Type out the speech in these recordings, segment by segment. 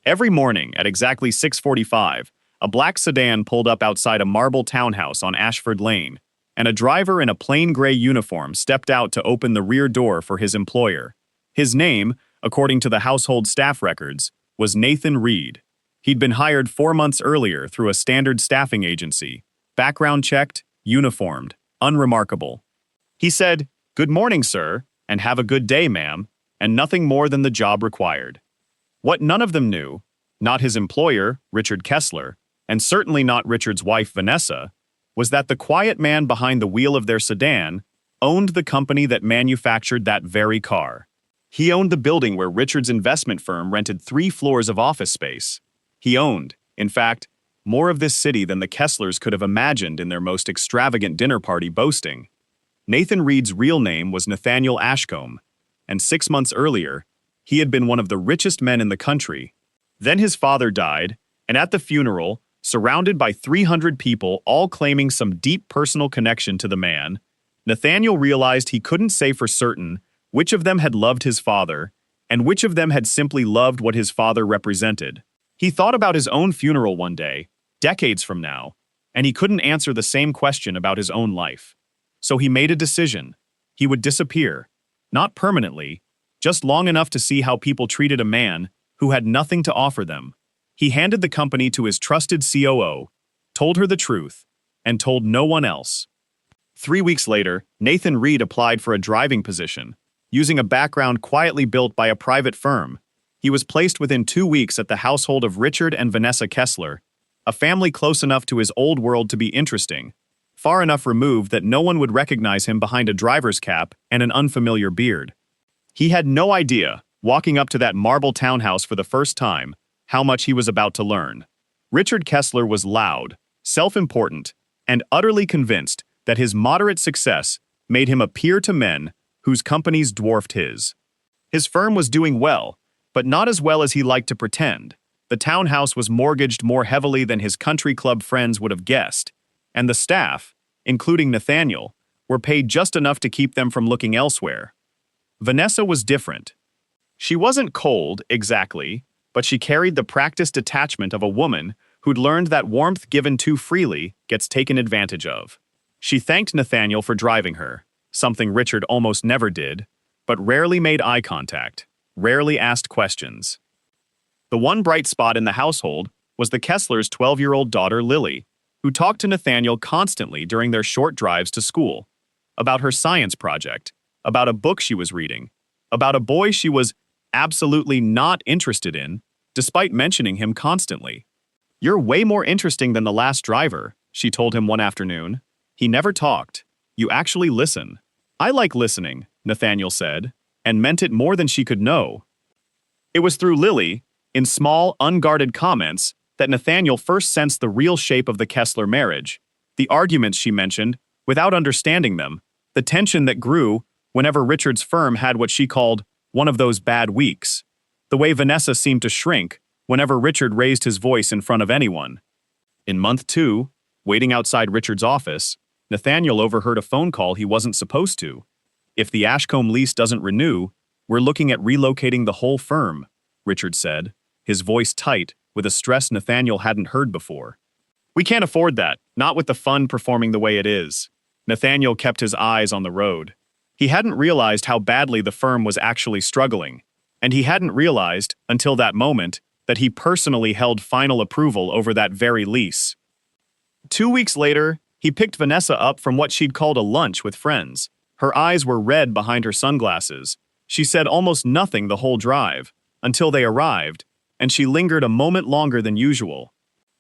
Every morning at exactly 6:45, a black sedan pulled up outside a marble townhouse on Ashford Lane, and a driver in a plain gray uniform stepped out to open the rear door for his employer. His name, according to the household staff records, was Nathan Reed. He'd been hired 4 months earlier through a standard staffing agency, background checked, uniformed, unremarkable. He said, "Good morning, sir, and have a good day, ma'am," and nothing more than the job required. What none of them knew, not his employer, Richard Kessler, and certainly not Richard's wife, Vanessa, was that the quiet man behind the wheel of their sedan owned the company that manufactured that very car. He owned the building where Richard's investment firm rented 3 floors of office space. He owned, in fact, more of this city than the Kesslers could have imagined in their most extravagant dinner party boasting. Nathan Reed's real name was Nathaniel Ashcombe, and 6 months earlier, he had been one of the richest men in the country. Then his father died, and at the funeral, surrounded by 300 people all claiming some deep personal connection to the man, Nathaniel realized he couldn't say for certain which of them had loved his father and which of them had simply loved what his father represented. He thought about his own funeral one day, decades from now, and he couldn't answer the same question about his own life. So he made a decision. He would disappear, not permanently, just long enough to see how people treated a man who had nothing to offer them. He handed the company to his trusted COO, told her the truth, and told no one else. 3 weeks later, Nathan Reed applied for a driving position, using a background quietly built by a private firm. He was placed within 2 weeks at the household of Richard and Vanessa Kessler, a family close enough to his old world to be interesting, far enough removed that no one would recognize him behind a driver's cap and an unfamiliar beard. He had no idea, walking up to that marble townhouse for the first time, how much he was about to learn. Richard Kessler was loud, self-important, and utterly convinced that his moderate success made him appear to men whose companies dwarfed his. His firm was doing well, but not as well as he liked to pretend. The townhouse was mortgaged more heavily than his country club friends would have guessed, and the staff, including Nathaniel, were paid just enough to keep them from looking elsewhere. Vanessa was different. She wasn't cold, exactly, but she carried the practiced detachment of a woman who'd learned that warmth given too freely gets taken advantage of. She thanked Nathaniel for driving her, something Richard almost never did, but rarely made eye contact, rarely asked questions. The one bright spot in the household was the Kesslers' 12-year-old daughter, Lily, who talked to Nathaniel constantly during their short drives to school, about her science project, about a book she was reading, about a boy she was absolutely not interested in, despite mentioning him constantly. "You're way more interesting than the last driver," she told him one afternoon. "He never talked. You actually listen." "I like listening," Nathaniel said, and meant it more than she could know. It was through Lily, in small, unguarded comments, that Nathaniel first sensed the real shape of the Kessler marriage, the arguments she mentioned, without understanding them, the tension that grew whenever Richard's firm had what she called one of those bad weeks, the way Vanessa seemed to shrink whenever Richard raised his voice in front of anyone. In month 2, waiting outside Richard's office, Nathaniel overheard a phone call he wasn't supposed to. "If the Ashcombe lease doesn't renew, we're looking at relocating the whole firm," Richard said, his voice tight with a stress Nathaniel hadn't heard before. "We can't afford that, not with the fund performing the way it is." Nathaniel kept his eyes on the road. He hadn't realized how badly the firm was actually struggling, and he hadn't realized, until that moment, that he personally held final approval over that very lease. 2 weeks later, he picked Vanessa up from what she'd called a lunch with friends. Her eyes were red behind her sunglasses. She said almost nothing the whole drive, until they arrived, and she lingered a moment longer than usual.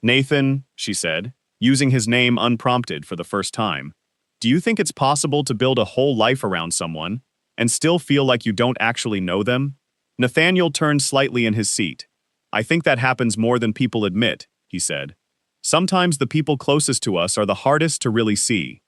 "Nathan," she said, using his name unprompted for the first time, "do you think it's possible to build a whole life around someone and still feel like you don't actually know them?" Nathaniel turned slightly in his seat. "I think that happens more than people admit," he said. "Sometimes the people closest to us are the hardest to really see."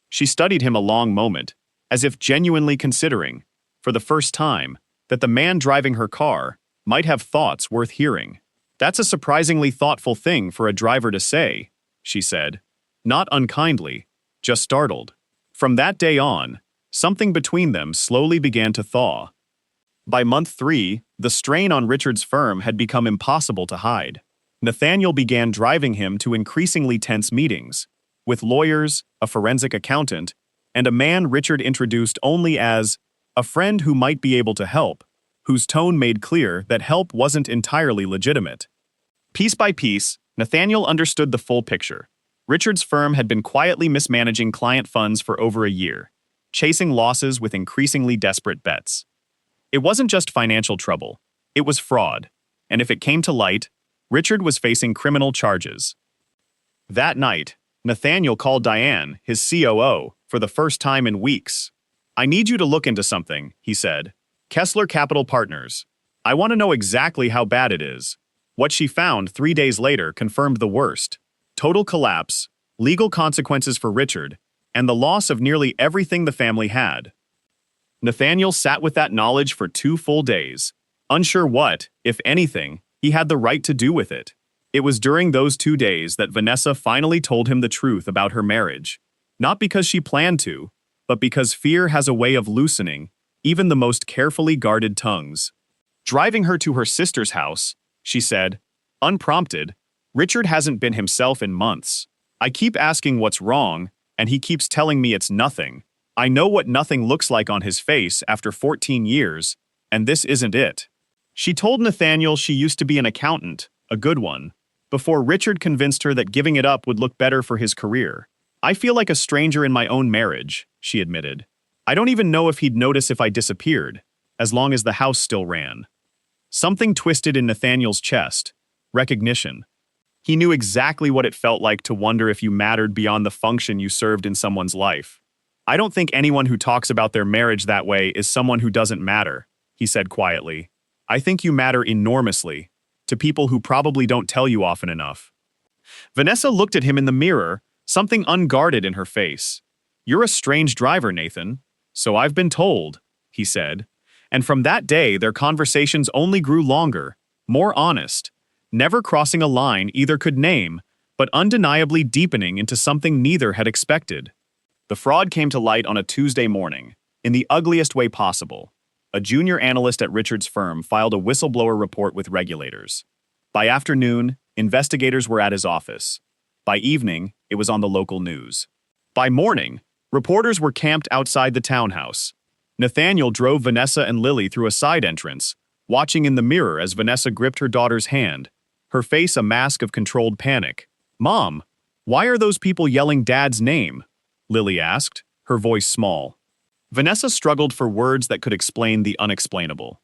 She studied him a long moment, as if genuinely considering, for the first time, that the man driving her car might have thoughts worth hearing. "That's a surprisingly thoughtful thing for a driver to say," she said, not unkindly, just startled. From that day on, something between them slowly began to thaw. By month 3, The strain on Richard's firm had become impossible to hide. Nathaniel began driving him to increasingly tense meetings, with lawyers, a forensic accountant, and a man Richard introduced only as a friend who might be able to help, whose tone made clear that help wasn't entirely legitimate. Piece by piece, Nathaniel understood the full picture. Richard's firm had been quietly mismanaging client funds for over a year, chasing losses with increasingly desperate bets. It wasn't just financial trouble, it was fraud, and if it came to light, Richard was facing criminal charges. That night, Nathaniel called Diane, his COO, for the first time in weeks. "I need you to look into something," he said. "Kessler Capital Partners. I want to know exactly how bad it is." What she found 3 days later confirmed the worst. Total collapse, legal consequences for Richard, and the loss of nearly everything the family had. Nathaniel sat with that knowledge for 2 full days, unsure what, if anything, he had the right to do with it. It was during those 2 days that Vanessa finally told him the truth about her marriage, not because she planned to, but because fear has a way of loosening even the most carefully guarded tongues. Driving her to her sister's house, she said, unprompted, "Richard hasn't been himself in months. I keep asking what's wrong, and he keeps telling me it's nothing. I know what nothing looks like on his face after 14 years, and this isn't it." She told Nathaniel she used to be an accountant, a good one, before Richard convinced her that giving it up would look better for his career. "I feel like a stranger in my own marriage," she admitted. "I don't even know if he'd notice if I disappeared, as long as the house still ran." Something twisted in Nathaniel's chest. Recognition. He knew exactly what it felt like to wonder if you mattered beyond the function you served in someone's life. "I don't think anyone who talks about their marriage that way is someone who doesn't matter," he said quietly. "I think you matter enormously, to people who probably don't tell you often enough." Vanessa looked at him in the mirror, something unguarded in her face. "You're a strange driver, Nathan." "So I've been told," he said. And from that day, their conversations only grew longer, more honest, never crossing a line either could name, but undeniably deepening into something neither had expected. The fraud came to light on a Tuesday morning, in the ugliest way possible. A junior analyst at Richard's firm filed a whistleblower report with regulators. By afternoon, investigators were at his office. By evening, it was on the local news. By morning, reporters were camped outside the townhouse. Nathaniel drove Vanessa and Lily through a side entrance, watching in the mirror as Vanessa gripped her daughter's hand, her face a mask of controlled panic. "Mom, why are those people yelling Dad's name?" Lily asked, her voice small. Vanessa struggled for words that could explain the unexplainable.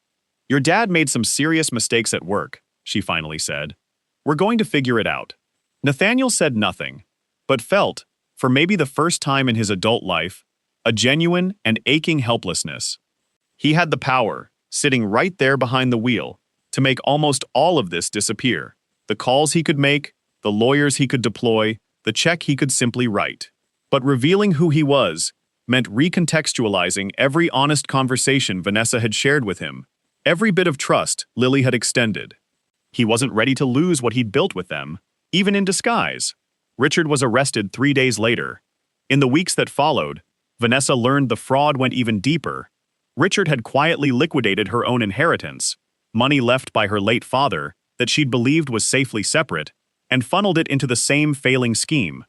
"Your dad made some serious mistakes at work," she finally said. "We're going to figure it out." Nathaniel said nothing, but felt, for maybe the first time in his adult life, a genuine and aching helplessness. He had the power, sitting right there behind the wheel, to make almost all of this disappear. The calls he could make, the lawyers he could deploy, the check he could simply write. But revealing who he was meant recontextualizing every honest conversation Vanessa had shared with him, every bit of trust Lily had extended. He wasn't ready to lose what he'd built with them, even in disguise. Richard was arrested 3 days later. In the weeks that followed, Vanessa learned the fraud went even deeper. Richard had quietly liquidated her own inheritance, money left by her late father that she'd believed was safely separate, and funneled it into the same failing scheme.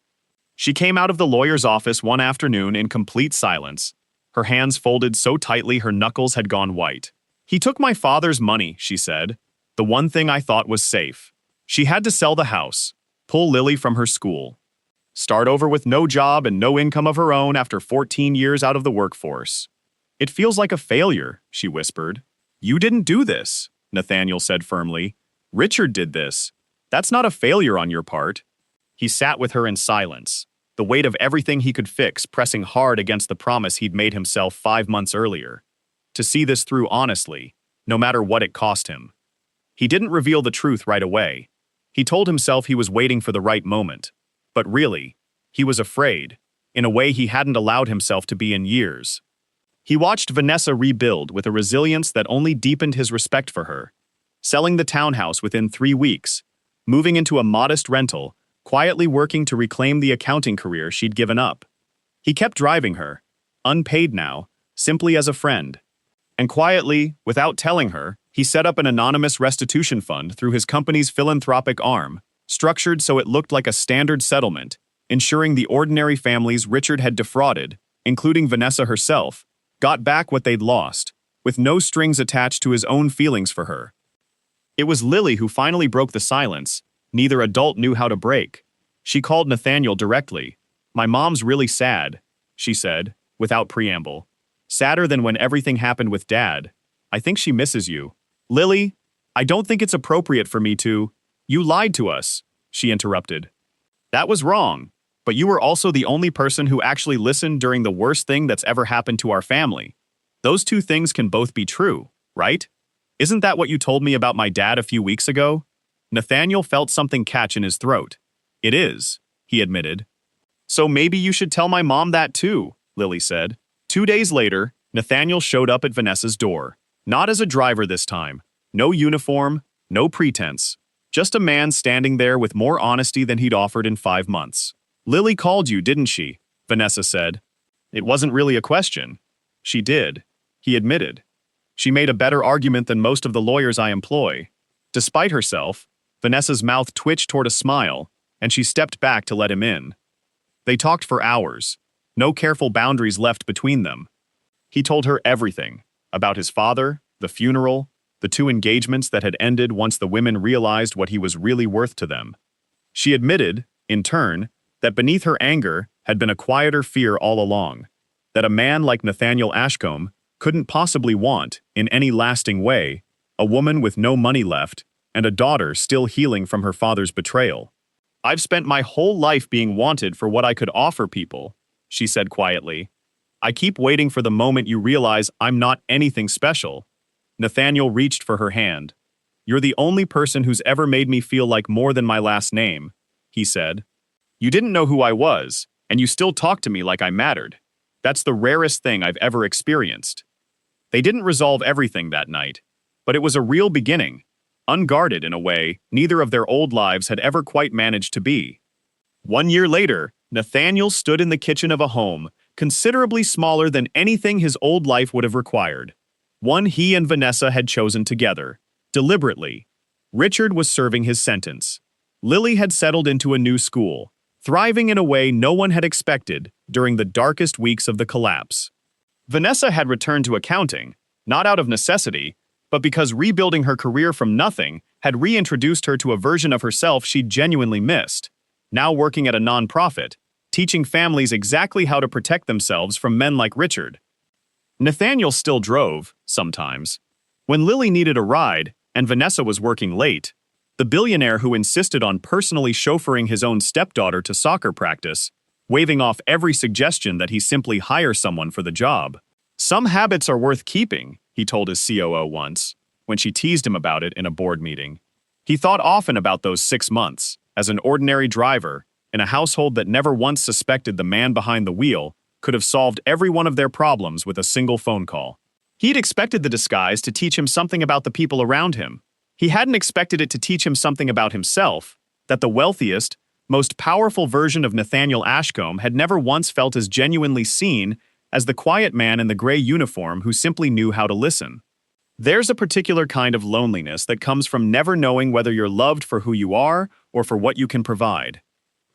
She came out of the lawyer's office one afternoon in complete silence, her hands folded so tightly her knuckles had gone white. "He took my father's money," she said, "the one thing I thought was safe." She had to sell the house, pull Lily from her school, start over with no job and no income of her own after 14 years out of the workforce. "It feels like a failure," she whispered. "You didn't do this," Nathaniel said firmly. "Richard did this. That's not a failure on your part." He sat with her in silence, the weight of everything he could fix pressing hard against the promise he'd made himself 5 months earlier, to see this through honestly, no matter what it cost him. He didn't reveal the truth right away. He told himself he was waiting for the right moment. But really, he was afraid, in a way he hadn't allowed himself to be in years. He watched Vanessa rebuild with a resilience that only deepened his respect for her, selling the townhouse within 3 weeks, moving into a modest rental, quietly working to reclaim the accounting career she'd given up. He kept driving her, unpaid now, simply as a friend. And quietly, without telling her, he set up an anonymous restitution fund through his company's philanthropic arm, structured so it looked like a standard settlement, ensuring the ordinary families Richard had defrauded, including Vanessa herself, got back what they'd lost, with no strings attached to his own feelings for her. It was Lily who finally broke the silence neither adult knew how to break. She called Nathaniel directly. "My mom's really sad," she said, without preamble. "Sadder than when everything happened with Dad. I think she misses you." "Lily, I don't think it's appropriate for me to—" "You lied to us," she interrupted. "That was wrong, but you were also the only person who actually listened during the worst thing that's ever happened to our family. Those two things can both be true, right? Isn't that what you told me about my dad a few weeks ago?" Nathaniel felt something catch in his throat. "It is," he admitted. "So maybe you should tell my mom that too," Lily said. 2 days later, Nathaniel showed up at Vanessa's door. Not as a driver this time. No uniform, no pretense. Just a man standing there with more honesty than he'd offered in 5 months. "Lily called you, didn't she?" Vanessa said. "It wasn't really a question." "She did," he admitted. "She made a better argument than most of the lawyers I employ." Despite herself, Vanessa's mouth twitched toward a smile, and she stepped back to let him in. They talked for hours, no careful boundaries left between them. He told her everything, about his father, the funeral, the 2 engagements that had ended once the women realized what he was really worth to them. She admitted, in turn, that beneath her anger had been a quieter fear all along, that a man like Nathaniel Ashcombe couldn't possibly want, in any lasting way, a woman with no money left and a daughter still healing from her father's betrayal. "I've spent my whole life being wanted for what I could offer people," she said quietly. "I keep waiting for the moment you realize I'm not anything special." Nathaniel reached for her hand. "You're the only person who's ever made me feel like more than my last name," he said. "You didn't know who I was, and you still talked to me like I mattered. That's the rarest thing I've ever experienced." They didn't resolve everything that night, but it was a real beginning. Unguarded in a way neither of their old lives had ever quite managed to be. 1 year later, Nathaniel stood in the kitchen of a home considerably smaller than anything his old life would have required. One he and Vanessa had chosen together, deliberately. Richard was serving his sentence. Lily had settled into a new school, thriving in a way no one had expected during the darkest weeks of the collapse. Vanessa had returned to accounting, not out of necessity, but because rebuilding her career from nothing had reintroduced her to a version of herself she'd genuinely missed. Now working at a nonprofit, teaching families exactly how to protect themselves from men like Richard. Nathaniel still drove, sometimes. When Lily needed a ride, and Vanessa was working late, the billionaire who insisted on personally chauffeuring his own stepdaughter to soccer practice, waving off every suggestion that he simply hire someone for the job. "Some habits are worth keeping," he told his COO once, when she teased him about it in a board meeting. He thought often about those 6 months, as an ordinary driver, in a household that never once suspected the man behind the wheel could have solved every one of their problems with a single phone call. He'd expected the disguise to teach him something about the people around him. He hadn't expected it to teach him something about himself, that the wealthiest, most powerful version of Nathaniel Ashcombe had never once felt as genuinely seen as the quiet man in the gray uniform who simply knew how to listen. There's a particular kind of loneliness that comes from never knowing whether you're loved for who you are or for what you can provide.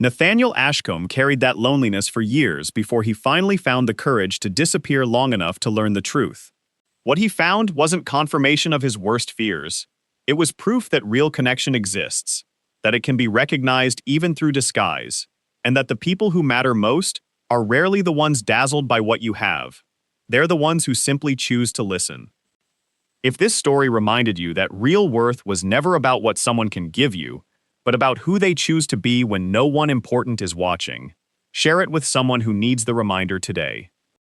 Nathaniel Ashcombe carried that loneliness for years before he finally found the courage to disappear long enough to learn the truth. What he found wasn't confirmation of his worst fears. It was proof that real connection exists, that it can be recognized even through disguise, and that the people who matter most are rarely the ones dazzled by what you have. They're the ones who simply choose to listen. If this story reminded you that real worth was never about what someone can give you, but about who they choose to be when no one important is watching, share it with someone who needs the reminder today.